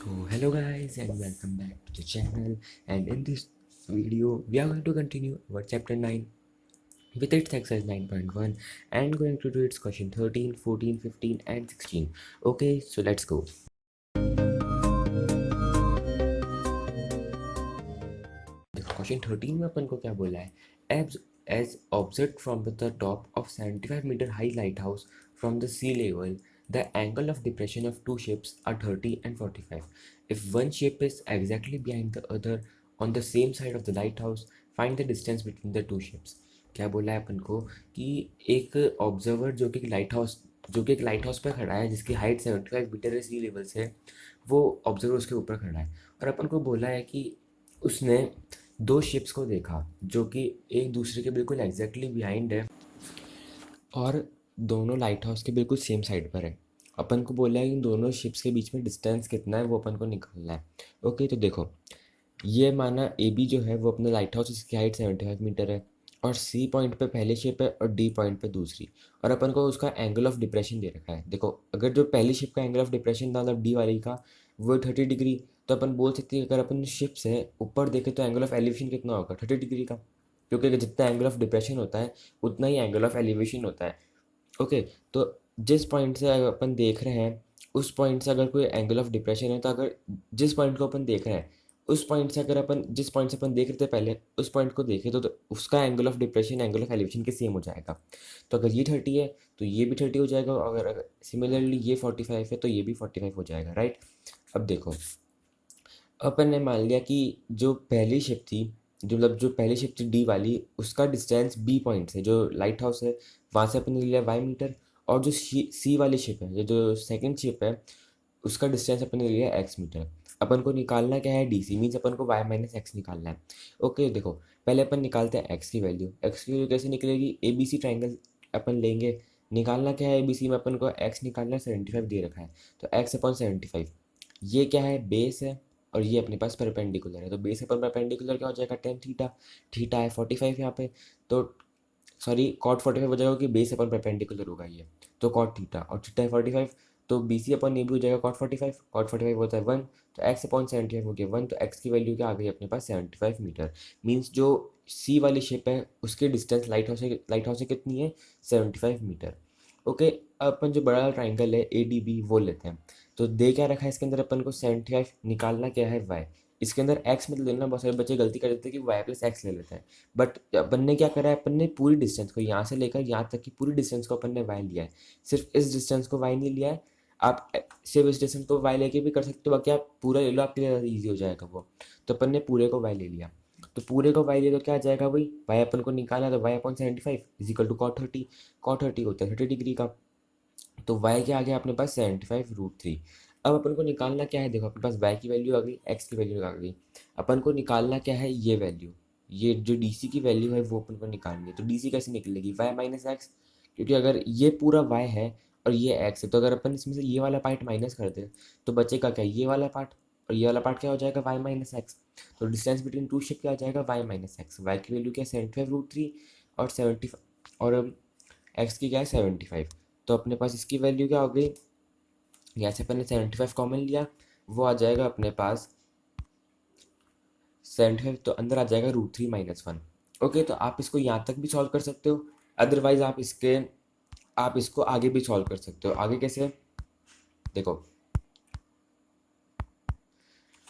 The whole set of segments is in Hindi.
So hello guys and welcome back to the channel, and in this video we are going to continue our chapter 9 with its exercise 9.1 and going to do its question 13, 14, 15 and 16. Okay, so let's go. देखो क्वेश्चन 13 में अपन को क्या बोला है, as observed from the top of 75-meter high lighthouse from the sea level, the angle of depression of two ships are 30 and 45. If one ship is exactly behind the other on the same side of the lighthouse, find the distance between the two ships. क्या बोला है अपन को कि एक ऑब्जर्वर जो कि एक लाइट हाउस पर खड़ा है जिसकी हाइट 75 मीटर है सी लेवल से, वो ऑब्जर्वर उसके ऊपर खड़ा है और अपन को बोला है कि उसने दो शिप्स को देखा जो कि एक दूसरे के बिल्कुल एग्जैक्टली बिहाइंड है और दोनों लाइट हाउस के बिल्कुल सेम साइड पर है। अपन को बोला है इन दोनों शिप्स के बीच में डिस्टेंस कितना है वो अपन को निकालना है। ओके, तो देखो ये माना ए बी जो है वो अपना लाइट हाउस, इसकी हाइट 75 मीटर है और सी पॉइंट पे पहली शिप है और डी पॉइंट पे दूसरी, और अपन को उसका एंगल ऑफ डिप्रेशन दे रखा है। देखो अगर जो पहली शिप का एंगल ऑफ डिप्रेशन था मतलब डी वाली का वो 30 डिग्री, तो अपन बोल सकते हैं अगर अपन शिप से ऊपर देखें तो एंगल ऑफ एलिवेशन कितना होगा 30 डिग्री का, क्योंकि जितना एंगल ऑफ डिप्रेशन होता है उतना ही एंगल ऑफ एलिवेशन होता है। ओके, तो जिस पॉइंट से अगर अपन देख रहे हैं उस पॉइंट से अगर कोई एंगल ऑफ डिप्रेशन है तो अगर जिस पॉइंट को अपन देख रहे हैं उस पॉइंट से अगर अपन जिस पॉइंट से अपन देख रहे थे पहले उस पॉइंट को देखें तो उसका angle of depression angle of elevation के सेम हो जाएगा। तो अगर ये 30 है तो ये भी 30 हो जाएगा, और अगर सिमिलरली ये 45 है तो ये भी 45 हो जाएगा, राइट। अब देखो अपन ने मान लिया कि जो पहली शिप थी, जो मतलब जो पहली शिप थी डी वाली, उसका डिस्टेंस बी पॉइंट से जो लाइट हाउस है वहाँ से अपन ने लिया वाई मीटर, और जो सी वाली शिप है जो सेकंड शिप है उसका डिस्टेंस अपन ने लिया एक्स मीटर। अपन को निकालना क्या है डी सी, मीन्स अपन को वाई माइनस एक्स निकालना है। ओके, देखो पहले अपन निकालते हैं एक्स की वैल्यू कैसे निकलेगी, ए बी सी ट्राइंगल अपन लेंगे। निकालना क्या है ए बी सी में, अपन को एक्स निकालना है 75 दे रखा है, तो एक्स अपॉन 75 ये क्या है बेस है और ये अपने पास परपेंडिकुलर है, तो बेस अपन परपेंडिकुलर क्या हो जाएगा टेन थीटा, थीटा है 45 यहाँ पे, तो सॉरी कॉट 45 हो जाएगा कि बेस अपन परपेंडिकुलर होगा ये, तो कॉट थीटा और थीटा है 45, तो बी सी अपन ए भी हो जाएगा कॉट 45 होता है 1, तो एक्स अपॉन 75 हो गया 1, तो एक्स की वैल्यू क्या आ गई अपने पास 75 मीटर। मीन्स जो सी वाली शिप है उसकी डिस्टेंस लाइट हाउस से कितनी है 75 मीटर। ओके, अब अपन जो बड़ा ट्राइंगल है ए डी बी वो लेते हैं। तो दे क्या रखा है इसके अंदर अपन को 75, निकालना क्या है वाई। इसके अंदर एक्स मत लेना, बहुत सारे बच्चे गलती कर देते हैं कि वाई प्लस एक्स ले लेते हैं, बट अपन ने क्या करा है अपन ने पूरी डिस्टेंस को यहाँ से लेकर यहाँ तक की पूरी डिस्टेंस को अपन ने वाई लिया है, सिर्फ इस डिस्टेंस को वाई नहीं लिया है। आप सिर्फ इस डिस्टेंस को वाई लेके भी कर सकते हो, बाकी आप पूरा ले लो आपके लिए ईजी हो जाएगा वो। तो अपन ने पूरे को वाई ले लिया, तो पूरे को वाई ले तो क्या आ जाएगा वही वाई अपन को निकाला, तो y upon 75 is equal to cot 30 होता है 30 डिग्री का, तो y क्या आ गया अपने पास 75√3। अब अपन को निकालना क्या है, देखो अपने पास y की वैल्यू आ गई, x की वैल्यू आ गई। अपन को निकालना क्या है ये वैल्यू, ये जो dc की वैल्यू है वो अपन को निकालनी है। तो dc कैसे निकलेगी y माइनस एक्स, क्योंकि अगर ये पूरा y है और ये x है तो अगर अपन इसमें से ये वाला पार्ट माइनस कर दे तो बचेगा क्या ये वाला पार्ट, और ये वाला पार्ट क्या हो जाएगा y माइनस एक्स। तो डिस्टेंस बिटवीन टू शिप क्या हो जाएगा y माइनस एक्स, y की वैल्यू क्या है 75√3 और 75 और x की क्या है 75। तो अपने पास इसकी वैल्यू क्या हो गई, यहाँ से अपन ने 75 कॉमन लिया, वो आ जाएगा अपने पास 75, तो अंदर आ जाएगा √3 माइनस 1। ओके, तो आप इसको यहाँ तक भी सॉल्व कर सकते हो, अदरवाइज आप इसको आगे भी सॉल्व कर सकते हो। आगे कैसे, देखो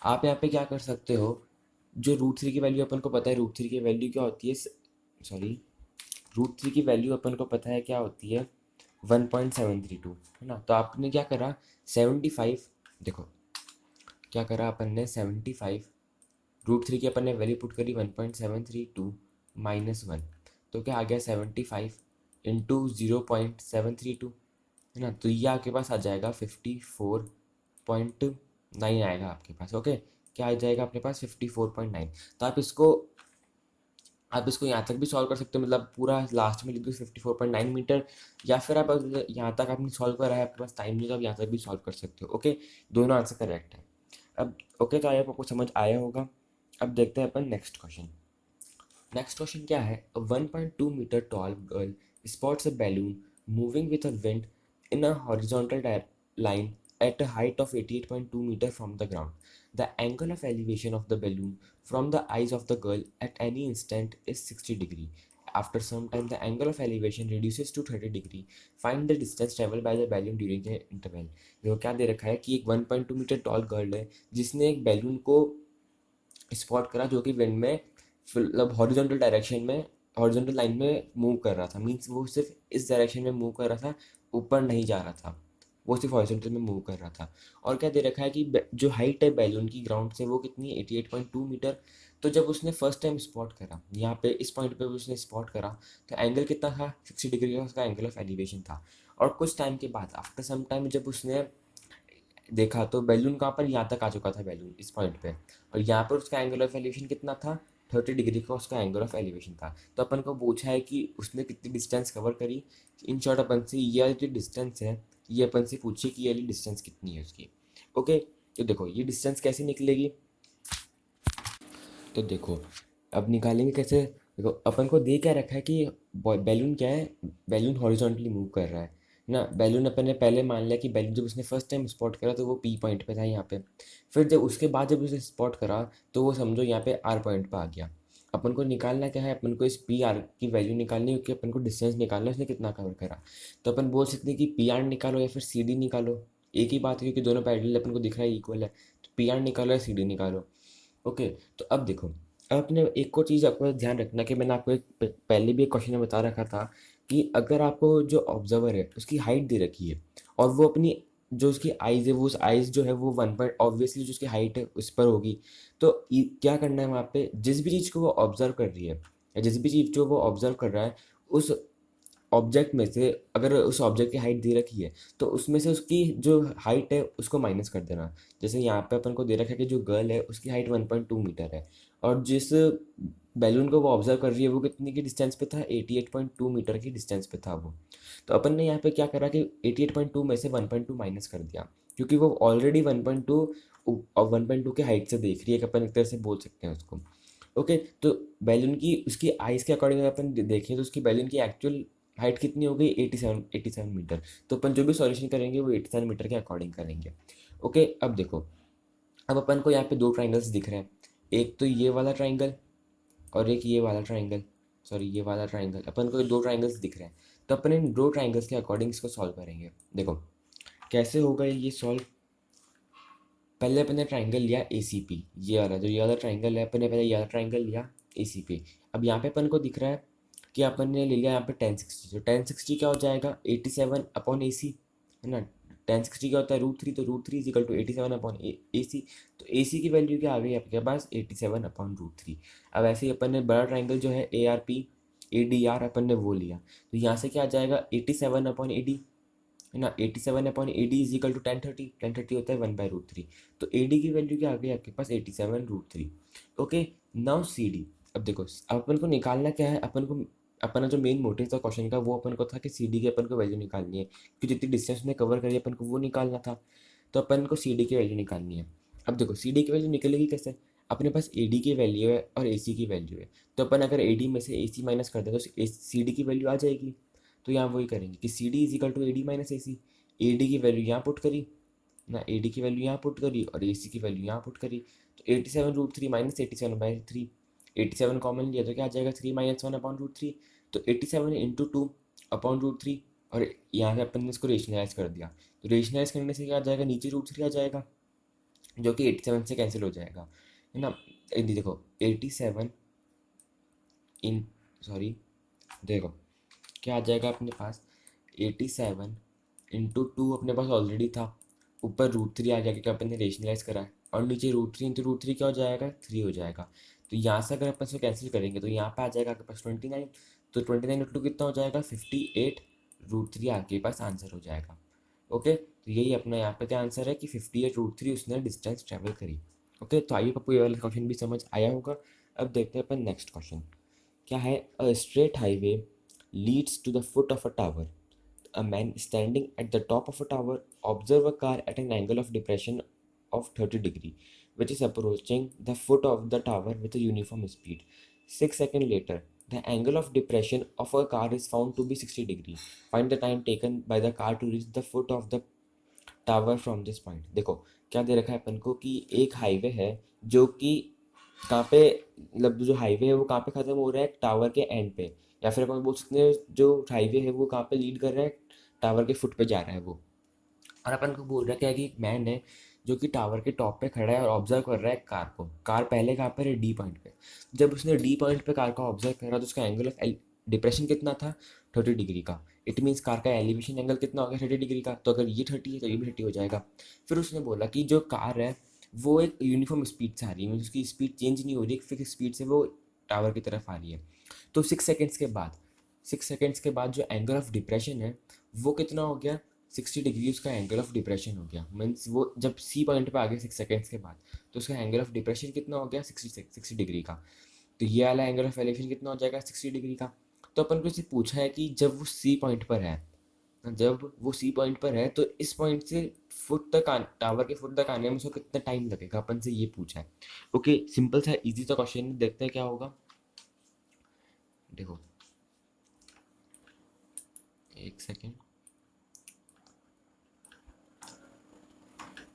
आप यहाँ पे क्या कर सकते हो, जो √3 की वैल्यू अपन को पता है, √3 की वैल्यू क्या होती है, सॉरी √3 की वैल्यू अपन को पता है क्या होती है 1.732, है ना। तो आपने क्या करा 75, देखो क्या करा अपन ने 75 √3 की अपन ने वैल्यू पुट करी 1.732 माइनस 1, तो क्या आ गया 75 इंटू 0.732, है ना। तो ये आपके पास आ जाएगा 54.9 आएगा आपके पास। ओके, क्या आ जाएगा अपने पास 54.9। तो आप इसको यहाँ तक भी सॉल्व कर सकते हो, मतलब पूरा लास्ट में लिख दो 54.9 मीटर, या फिर आप अगर यहाँ तक आपने सॉल्व करा है आपके पास टाइम नहीं तो आप यहाँ तक भी सॉल्व कर सकते हो। ओके, दोनों आंसर करेक्ट है। अब ओके, तो आई होप आपको समझ आया होगा। अब देखते हैं अपन नेक्स्ट क्वेश्चन। नेक्स्ट क्वेश्चन क्या है, a 1.2 metre tall girl spots a balloon moving with a wind in a horizontal line at a height of 88.2 meter from the ground. The angle of elevation of the balloon from the eyes of the girl at any instant is 60 degree. After some time, the angle of elevation reduces to 30 degree. Find the distance traveled by the balloon during the interval. देखो क्या दे रखा है कि एक 1.2 मीटर टॉल गर्ल है जिसने एक बैलून को स्पॉट करा जो कि विंड में मतलब हॉरिजॉन्टल डायरेक्शन में, हॉरिजॉन्टल लाइन में मूव कर रहा था। मीन्स वो सिर्फ इस डायरेक्शन में मूव कर रहा था, ऊपर नहीं जा रहा था, वो सिर्फ हॉरिजॉन्टल में मूव कर रहा था। और क्या दे रखा है कि जो हाइट है बैलून की ग्राउंड से वो कितनी है, 88.2 मीटर। तो जब उसने फर्स्ट टाइम स्पॉट करा यहाँ पे इस पॉइंट पे उसने स्पॉट करा तो एंगल कितना था, 60 डिग्री का उसका एंगल ऑफ एलिवेशन था। और कुछ टाइम के बाद आफ्टर सम टाइम जब उसने देखा तो बैलून कहाँ पर, यहाँ तक आ चुका था बैलून इस पॉइंट पे, और यहाँ पर उसका एंगल ऑफ एलिवेशन कितना था, 30 डिग्री का उसका एंगल ऑफ एलिवेशन था। तो अपन को पूछा है कि उसने कितनी डिस्टेंस कवर करी। इन शॉर्ट अपन से ये वाली जो डिस्टेंस है ये अपन से पूछे कि ये वाली डिस्टेंस कितनी है उसकी। ओके, तो देखो ये डिस्टेंस कैसे निकलेगी, तो देखो अब निकालेंगे कैसे। देखो अपन को दे क्या रखा है कि बैलून क्या है, बैलून हॉरिजॉन्टली मूव कर रहा है ना। बैलून अपन ने पहले मान लिया कि बैलून जब उसने फर्स्ट टाइम स्पॉट करा तो वो पी पॉइंट पे था यहाँ पे। फिर जब उसके बाद जब उसने स्पॉट करा तो वो समझो यहाँ पे आर पॉइंट पे आ गया। अपन को निकालना क्या है, अपन को इस पी आर की वैल्यू निकालनी है क्योंकि अपन को डिस्टेंस निकालना है उसने कितना कवर करा। तो अपन बोल सकते हैं कि पी आर निकालो या फिर सी डी निकालो, एक ही बात है क्योंकि दोनों पैरेलल अपन को दिख रहा है इक्वल है। तो पी आर निकालो या सी डी निकालो। ओके, तो अब देखो, अब अपने एक और चीज़ आपको ध्यान रखना कि मैंने आपको एक पहले भी एक क्वेश्चन में बता रखा था कि अगर आपको जो ऑब्जर्वर है उसकी हाइट दे रखी है और वो अपनी जो उसकी आइज़ है वो उस आइज़ जो है वो 1 पॉइंट ऑब्वियसली जो उसकी हाइट है उस पर होगी। तो क्या करना है वहाँ पे, जिस भी चीज़ को वो ऑब्जर्व कर रही है या जिस भी चीज़ जो वो ऑब्जर्व कर रहा है उस ऑब्जेक्ट में से, अगर उस ऑब्जेक्ट की हाइट दे रखी है तो उसमें से उसकी जो हाइट है उसको माइनस कर देना। जैसे यहाँ पे अपन को दे रखा है कि जो गर्ल है उसकी हाइट 1.2 मीटर है और जिस बैलून को वो ऑब्जर्व कर रही है वो कितनी की डिस्टेंस पे था, 88.2 मीटर की डिस्टेंस पे था वो। तो अपन ने यहाँ पे क्या करा कि 88.2 में से 1.2 माइनस कर दिया क्योंकि वो ऑलरेडी 1.2 और 1.2 के हाइट से देख रही है कि अपन एक तरह से बोल सकते हैं उसको। ओके, तो बैलून की उसकी आइज़ के अकॉर्डिंग अपन देखें तो उसकी बैलून की एक्चुअल हाइट कितनी हो गई, 87 मीटर। तो अपन जो भी सॉल्यूशन करेंगे वो 87 मीटर के अकॉर्डिंग करेंगे। ओके, अब देखो, अब अपन को यहाँ पे दो ट्राइंगल्स दिख रहे हैं, एक तो ये वाला ट्राइंगल और एक ये वाला ट्राइंगल, सॉरी ये वाला ट्राइंगल। अपन को दो ट्राइंगल्स दिख रहे हैं तो अपन इन दो ट्राइंगल्स के अकॉर्डिंग इसको सॉल्व करेंगे। देखो कैसे होगा ये सॉल्व। पहले अपने ट्राइंगल लिया ए सी पी, ये वाला जो ये वाला ट्राइंगल है अपने पहले ये वाला ट्राइंगल लिया ए सी पी। अब यहाँ पे अपन को दिख रहा है कि अपन ने ले लिया यहाँ पे 1060। तो 1060 क्या हो जाएगा, 87 अपॉन ए सी, है ना। 1060 क्या होता है, √3, तो √3 इजिकल टू 87 अपॉन ए सी। तो ए सी की वैल्यू क्या आ गई आपके पास, 87 अपॉन √3। अब ऐसे ही अपन ने बड़ा ट्राइंगल जो है A R P A D R अपन ने वो लिया, तो यहाँ से क्या आ जाएगा 87 अपॉन ए डी, है ना। 87 upon A D is equal to 1030, 1030 होता है 1/√3। तो ए डी की वैल्यू क्या आ गई आपके पास, 87√3। Okay, now C D. अब देखो अब अपन को निकालना क्या है, अपन को अपना जो मेन मोटिव था क्वेश्चन का वो अपन को था कि सी डी की अपन को वैल्यू निकालनी है कि जितनी डिस्टेंस ने कवर करी अपन को वो निकालना था। तो अपन को सी डी की वैल्यू निकालनी है। अब देखो सी डी की वैल्यू निकलेगी कैसे, अपने पास ए डी की वैल्यू है और ए सी की वैल्यू है। तो अपन अगर ए डी में से ए सी माइनस कर दें तो सी डी की वैल्यू आ जाएगी। तो यहाँ वही करेंगे कि C D is equal to A D minus A C. A D की वैल्यू यहाँ पुट करी ना, ए डी की वैल्यू यहाँ पुट करी और ए सी की वैल्यू यहाँ पुट करी। तो 87√3 माइनस 87/3, 87 कॉमन लिया तो क्या आ जाएगा 3 माइनस 1 अपॉन √3। तो 87 इंटू 2 अपॉन √3, और यहाँ से अपन ने इसको रेशनलाइज कर दिया। तो रेशनलाइज करने से क्या आ जाएगा, नीचे √3 आ जाएगा जो कि 87 से कैंसिल हो जाएगा, है ना। देखो 87 इन सॉरी देखो क्या आ जाएगा अपने पास, 87 इंटू 2 अपने पास ऑलरेडी था, ऊपर √3 आ गया क्योंकि अपन ने रेशनलाइज करा है, और नीचे √3 इंटू √3 क्या हो जाएगा, 3 हो जाएगा। तो यहाँ से अगर अपन इसको कैंसिल करेंगे तो यहाँ पे आ जाएगा आपके पास 29। तो 29 इंटू कितना हो जाएगा 58, √3 आपके पास आंसर हो जाएगा। ओके, तो यही अपना यहाँ पे क्या आंसर है कि 58√3 उसने डिस्टेंस ट्रेवल करी। ओके, तो आइए आपको ये वाला क्वेश्चन भी समझ आया होगा। अब देखते हैं अपन नेक्स्ट क्वेश्चन क्या है। A straight highway leads to the foot of a tower. A man standing at the top of a tower observe a car at an angle of depression of 30 degree, which is approaching the foot of the tower with a uniform speed. 6 seconds later, the angle of depression of a car is found to be 60 degree. Find the time taken by the car to reach the foot of the tower from this point. देखो क्या दे रखा है अपन को कि एक हाईवे है जो कि कहाँ पे, मतलब जो हाईवे है वो कहाँ पे ख़त्म हो रहा है, टावर के एंड पे, या फिर अपन बोल सकते हैं जो हाईवे है वो कहाँ पे लीड कर रहा है, टावर के फुट पे जा रहा है वो। और अपन को बोल रहा है क्या कि एक मैन है जो कि टावर के टॉप पे खड़ा है और ऑब्जर्व कर रहा है कार को। कार पहले कहाँ पर है, डी पॉइंट पे। जब उसने डी पॉइंट पे कार को ऑब्जर्व करा तो उसका एंगल ऑफ डिप्रेशन कितना था, 30 डिग्री का। इट मीन्स कार का एलिवेशन एंगल कितना हो गया, 30 डिग्री का। तो अगर ये 30 है तो ये भी 30 हो जाएगा। फिर उसने बोला कि जो कार है वो एक यूनिफॉर्म स्पीड से आ रही है, मीन्स उसकी स्पीड चेंज नहीं हो रही, एक फिक्स स्पीड से वो टावर की तरफ आ रही है। तो 6 सेकेंड्स के बाद जो एंगल ऑफ डिप्रेशन है वो कितना हो गया, 60 डिग्री उसका एंगल ऑफ डिप्रेशन हो गया। मीन्स वो जब सी पॉइंट पे आ गया 6 सेकेंड्स के बाद, तो उसका एंगल ऑफ डिप्रेशन कितना हो गया, 60 डिग्री का। तो ये वाला एंगल ऑफ एलिवेशन कितना हो जाएगा, 60 डिग्री का। तो अपन को इससे पूछा है कि जब वो सी पॉइंट पर है, तो इस पॉइंट से फुट तक टावर के फुट तक आने में उसको कितना टाइम लगेगा, अपन से ये पूछा है। ओके, सिंपल सा इजी सा क्वेश्चन, देखते हैं क्या होगा। देखो एक सेकेंड,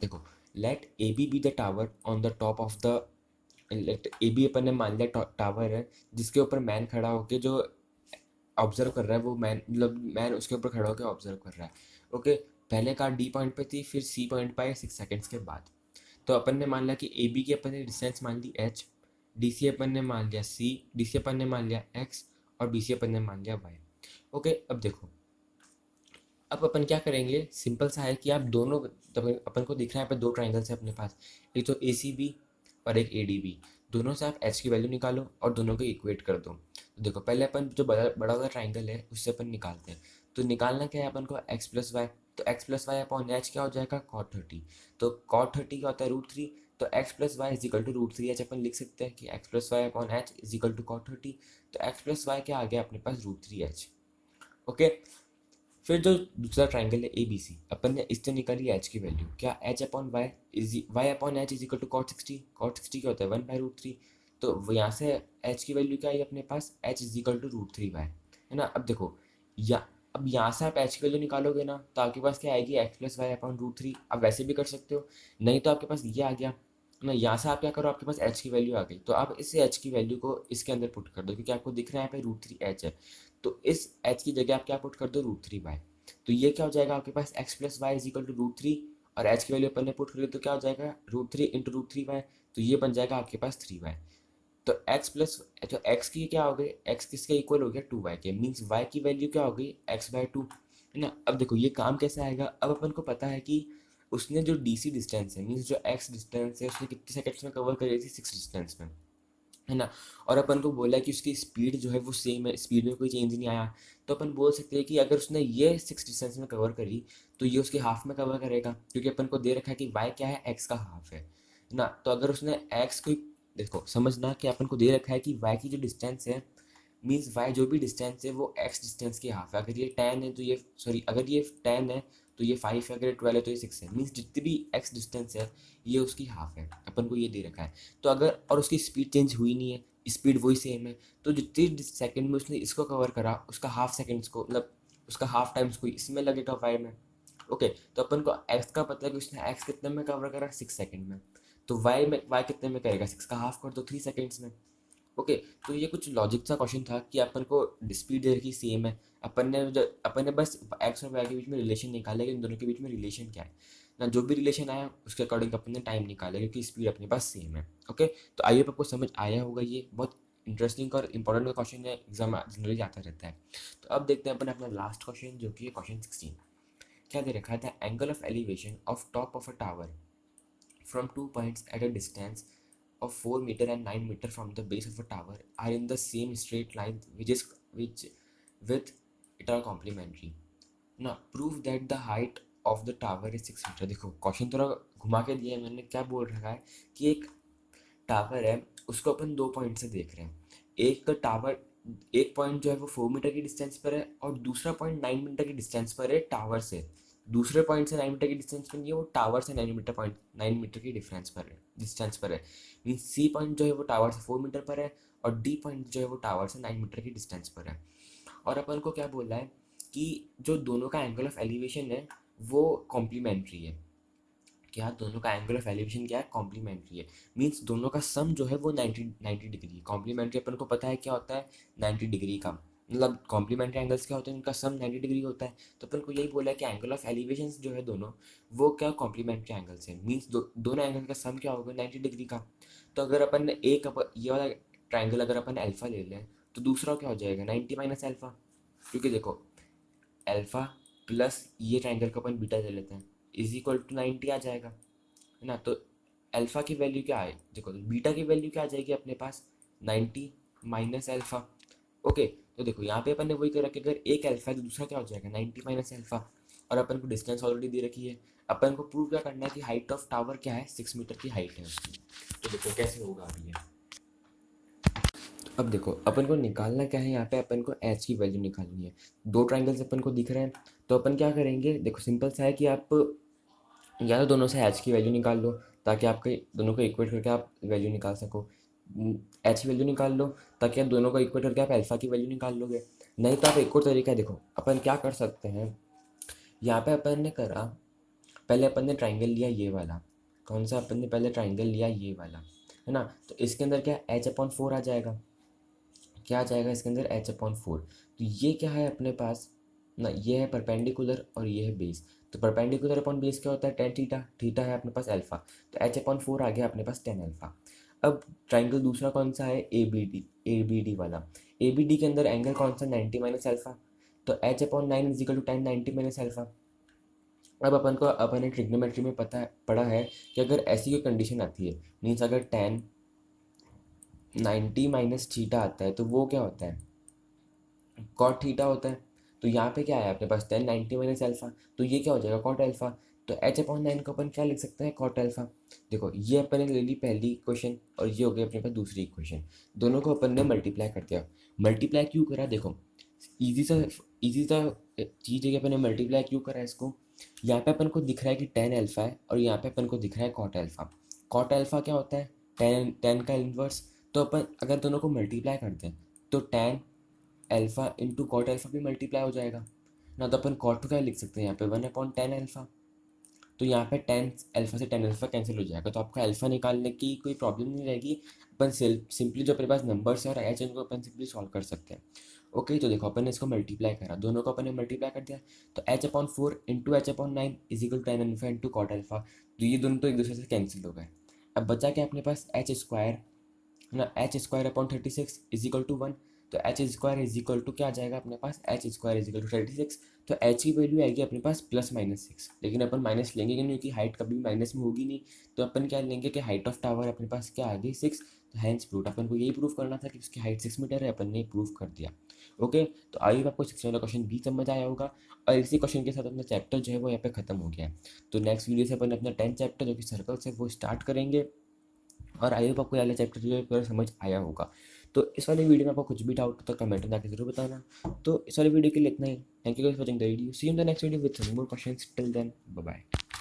देखो, let A B the tower on the top of the, let A B अपन ने मान लिया टावर है जिसके ऊपर मैन खड़ा होके जो ऑब्जर्व कर रहा है, वो मैन, मतलब मैन उसके ऊपर खड़ा होकर ऑब्जर्व कर रहा है। ओके, पहले कार डी पॉइंट पे थी, फिर सी पॉइंट पे आए 6 सेकेंड्स के बाद। तो अपन ने मान लिया कि ए बी की अपन ने डिस्टेंस मान ली एच, डी सी अपन ने मान लिया सी, डी सी अपन ने मान लिया एक्स, और बी सी अपन ने मान लिया वाई। ओके, अब देखो, अब अपन क्या करेंगे, सिंपल सा है कि आप दोनों, तब अपन को दिख रहा है यहाँ पे दो ट्राइंगल्स है अपने पास, एक तो ए सी बी और एक ए डी बी। दोनों से आप एच की वैल्यू निकालो और दोनों को इक्वेट कर दो। तो देखो पहले अपन जो बड़ा बड़ा वाला ट्राइंगल है उससे अपन निकालते हैं। तो निकालना क्या है अपन को, एक्स प्लस वाई। तो x plus y upon h क्या हो जाएगा, cot 30। तो cot 30 क्या होता है, √3। तो x plus y is equal to √3 h. अपन लिख सकते हैं कि x plus y upon h is equal to cot 30। तो एक्स प्लस वाई क्या आ गया अपने पास, √3 एच। ओके, फिर जो दूसरा ट्राइंगल है ए बी सी, अपन ने इससे निकाली एच की वैल्यू, क्या h upon y is y upon h is equal to cot 60। cot 60 क्या होता है, 1/√3। तो यहाँ से एच की वैल्यू क्या आई अपने पास, h is equal to √3 y, है ना। अब देखो, या अब यहाँ से आप एच की वैल्यू निकालोगे ना तो आपके पास क्या आएगी, एक्स प्लस वाई अपॉन √3। आप वैसे भी कर सकते हो, नहीं तो आपके पास ये आ गया ना। यहाँ से आप क्या करो, आपके पास एच की वैल्यू आ गई, तो आप इस एच की वैल्यू को इसके अंदर पुट कर दो, क्योंकि आपको दिख रहा है यहाँ पे √3 एच है। तो इस एच की जगह आप क्या पुट कर दो, √3 वाई। तो ये क्या हो जाएगा आपके पास, x plus y is equal to √3, और एच की वैल्यू अपन ने पुट करी तो क्या हो जाएगा, √3 इंटू √3 वाई। तो ये बन जाएगा आपके पास 3 वाई। तो एक्स प्लस, तो एक्स की क्या हो गई, एक्स किसके इक्वल हो गया, 2 वाई के। मीन्स वाई की वैल्यू क्या हो गई, x/2, है ना। अब देखो ये काम कैसे आएगा, अब अपन को पता है कि उसने जो डी सी डिस्टेंस है, मीन्स जो एक्स डिस्टेंस है, उसने कितने सेकंड्स में कवर करी थी, 6 डिस्टेंस में, है ना। और अपन को बोला है कि उसकी स्पीड जो है वो सेम है, स्पीड में कोई चेंज नहीं आया। तो अपन बोल सकते हैं कि अगर उसने ये 6 डिस्टेंस में कवर करी तो ये उसके हाफ में कवर करेगा, क्योंकि अपन को दे रखा है कि वाई क्या है, एक्स का हाफ है ना। तो अगर उसने एक्स को, देखो समझना कि अपन को दे रखा है कि वाई की जो डिस्टेंस है, मीन्स वाई जो भी डिस्टेंस है वो एक्स डिस्टेंस की हाफ है। अगर ये 10 है तो ये, सॉरी, अगर ये 10 है तो ये 5 है, अगर ये 12 है तो ये 6 है। मीन्स जितनी भी एक्स डिस्टेंस है ये उसकी हाफ है, अपन को ये दे रखा है। तो अगर, और उसकी स्पीड चेंज हुई नहीं है, स्पीड वही सेम है, तो जितनी सेकंड में उसने इसको कवर करा उसका हाफ सेकंड्स को, मतलब उसका हाफ टाइम्स को इसमें लगेगा वाई में। ओके, तो अपन को एक्स का पता है कि उसने एक्स कितने में कवर करा, 6 सेकंड में। तो वाई कितने में करेगा, 6 का हाफ कर दो, 3 सेकंड्स में। ओके, तो ये कुछ लॉजिक सा क्वेश्चन था कि अपन को स्पीड दे रखी सेम है, अपन ने बस एक्स और वाई के बीच में रिलेशन निकाला कि इन दोनों के बीच में रिलेशन क्या है ना। जो भी रिलेशन आया उसके अकॉर्डिंग अपन ने टाइम निकाला, क्योंकि स्पीड अपने पास सेम है। ओके, तो आई होप आपको समझ आया होगा। ये बहुत इंटरेस्टिंग और इंपॉर्टेंट क्वेश्चन है, एग्जाम जनरली आता रहता है। तो अब देखते हैं अपन अपना लास्ट क्वेश्चन, जो कि है क्वेश्चन 16। क्या दे रखा था, angle of elevation of top of a tower from two points at a distance of 4 meter and 9 meter from the base of a tower are in the same straight line, which with it are complementary. Now prove that the height of the tower is 6 meter। देखो क्वेश्चन थोड़ा घुमा के दिया है मैंने, क्या बोल रखा है कि एक टावर है, उसको अपन दो पॉइंट से देख रहे हैं। एक टावर, एक पॉइंट जो है वो 4 मीटर की डिस्टेंस पर है, और दूसरा पॉइंट 9 मीटर की डिस्टेंस पर है टावर से। दूसरे पॉइंट से 9 मीटर की डिस्टेंस पर नहीं है, वो टावर से 9 मीटर की डिफरेंस पर है, डिस्टेंस पर है। मीन सी पॉइंट जो है वो टावर से 4 मीटर पर है, और डी पॉइंट जो है वो टावर से 9 मीटर की डिस्टेंस पर है। और अपन को क्या बोला है कि जो दोनों का एंगल ऑफ एलिवेशन है वो कॉम्प्लीमेंट्री है। क्या दोनों का एंगल ऑफ एलिवेशन क्या है, कॉम्प्लीमेंट्री है। मीन्स दोनों का सम जो है वो 90 डिग्री। कॉम्प्लीमेंट्री अपन को पता है क्या होता है, 90 डिग्री का, मतलब कॉम्प्लीमेंट्री एंगल्स क्या होते हैं, उनका सम 90 डिग्री होता है। तो अपन को यही बोला है कि एंगल ऑफ एलिवेशन जो है दोनों, वो क्या कॉम्प्लीमेंट्री एंगल्स है। मीन्स दोनों एंगल का सम क्या होगा, 90 डिग्री का। तो अगर अपन ने ये वाला ट्राइंगल अगर अपन अल्फा ले लें, तो दूसरा क्या हो जाएगा, 90 माइनस अल्फा। क्योंकि देखो अल्फा प्लस ये ट्राइंगल का अपन बीटा ले लेते हैं, इज इक्वल टू 90 आ जाएगा, है ना। तो अल्फा की वैल्यू क्या है, देखो बीटा की वैल्यू क्या आ जाएगी अपने पास, 90 माइनस अल्फा। ओके, तो देखो यहाँ पे अपन ने वही कर रखा है, अगर एक अल्फा है तो दूसरा क्या हो जाएगा, 90 माइनस अल्फा। और अपन को डिस्टेंस ऑलरेडी दे रखी है, अपन को प्रूव क्या करना है कि हाइट ऑफ टावर क्या है, 6 मीटर की हाइट है उसकी। तो देखो कैसे होगा अभी ये। अब देखो अपन को निकालना क्या है, यहाँ पे अपन को एच की वैल्यू निकालनी है। दो ट्राइंगल्स अपन को दिख रहे हैं, तो अपन क्या करेंगे, देखो सिंपल सा है कि आप या तो दोनों से एच की वैल्यू निकाल लो, ताकि आपके दोनों को इक्वेट करके आप वैल्यू निकाल सको। एच की वैल्यू निकाल लो, ताकि आप दोनों को इक्वेट करके आप अल्फा की वैल्यू निकाल लोगे। नहीं तो आप एक और तरीका है, देखो अपन क्या कर सकते हैं, यहाँ पे अपन ने करा, पहले अपन ने ट्राइंगल लिया ये वाला, कौन सा, अपन ने पहले ट्राइंगल लिया ये वाला, है ना। तो इसके अंदर क्या एच अपॉन 4 आ जाएगा, क्या आ जाएगा इसके अंदर, एच अपॉन 4। तो ये क्या है अपने पास ना, ये है परपेंडिकुलर और ये है बेस। तो परपेंडिकुलर अपॉन बेस क्या होता है, टेन थीटा, थीटा है अपने पास अल्फा, तो एच अपॉन 4 आ गया अपने पास 10 अल्फा। अब ट्राइंगल दूसरा कौन सा है, ए बी डी वाला। ए बी डी के अंदर एंगल कौन सा, 90 माइनस अल्फा। तो h upon 9 is equal to 10, 90 minus alpha. अब अपन ने ट्रिग्नोमेट्री में पढ़ा है कि अगर ऐसी कोई कंडीशन आती है, मीन्स अगर टेन 90 माइनस थीटा आता है, तो वो क्या होता है, कॉट थीटा होता है। तो यहाँ पे क्या है अपने पास 10 90 माइनस अल्फा, तो ये क्या हो जाएगा, कॉट अल्फा। तो एच अपॉन 9 को अपन क्या लिख सकते हैं, कॉट अल्फा। देखो ये अपन ने ले ली पहली इक्वेशन, और ये हो गई अपने पास दूसरी इक्वेशन। दोनों को अपन ने मल्टीप्लाई कर दिया। मल्टीप्लाई क्यों करा, देखो इजी सा चीज़ है कि अपन ने मल्टीप्लाई क्यों करा इसको। यहाँ पे अपन को दिख रहा है कि 10 अल्फा है, और यहाँ पे अपन को दिख रहा है कॉट अल्फा। कॉट अल्फा क्या होता है, टेन का इन्वर्स। तो अपन अगर दोनों को मल्टीप्लाई करते हैं, तो tan alpha into cot alpha भी मल्टीप्लाई हो जाएगा ना। तो अपन कॉट को क्या लिख सकते हैं यहाँ पे, 1/10 अल्फा। तो यहाँ पे 10 अल्फा से 10 अल्फा कैंसिल हो जाएगा, तो आपको अल्फा निकालने की कोई प्रॉब्लम नहीं रहेगी। अपन सिंपली जो अपने पास नंबर्स है और एच उनको अपन सिंपली सॉल्व कर सकते हैं। ओके, तो देखो अपन ने इसको मल्टीप्लाई करा, दोनों को अपन ने मल्टीप्लाई कर दिया। तो h upon 4 into h upon 9 is equal 10 alpha into cot alpha. तो ये दोनों तो एक दूसरे से कैंसिल हो गए। अब बचा क्या अपने पास, एच स्क्वायर, है ना। H square upon 36 is equal to 1। तो h square is equal to क्या आ जाएगा अपने पास, h square is equal to 36। तो एच की वैल्यू आएगी अपने पास +/6, लेकिन अपन माइनस लेंगे क्यों, क्योंकि हाइट कभी माइनस में होगी नहीं। तो अपन क्या लेंगे कि हाइट ऑफ टावर अपने पास क्या आ गई, 6। तो हैंस प्रूव, अपन को यही प्रूव करना था कि उसकी हाइट 6 मीटर है, अपन ने प्रूव कर दिया। ओके, तो आई होप आपको 6 वाला क्वेश्चन भी समझ आया होगा। और इसी क्वेश्चन के साथ अपना चैप्टर जो है वो यहाँ पे खत्म हो गया है। तो नेक्स्ट वीडियो से अपन अपना 10th चैप्टर जो कि सर्कल्स है वो स्टार्ट करेंगे। और आई होप आपको ये वाला चैप्टर जो है पूरा समझ आया होगा। तो इस वाले वीडियो में आपको कुछ भी डाउट हो तो कमेंट में जाकर जरूर बताना। तो इस वाले वीडियो के लिए इतना ही। Thank you for watching the video, see you in the next video with some more questions, till then bye bye.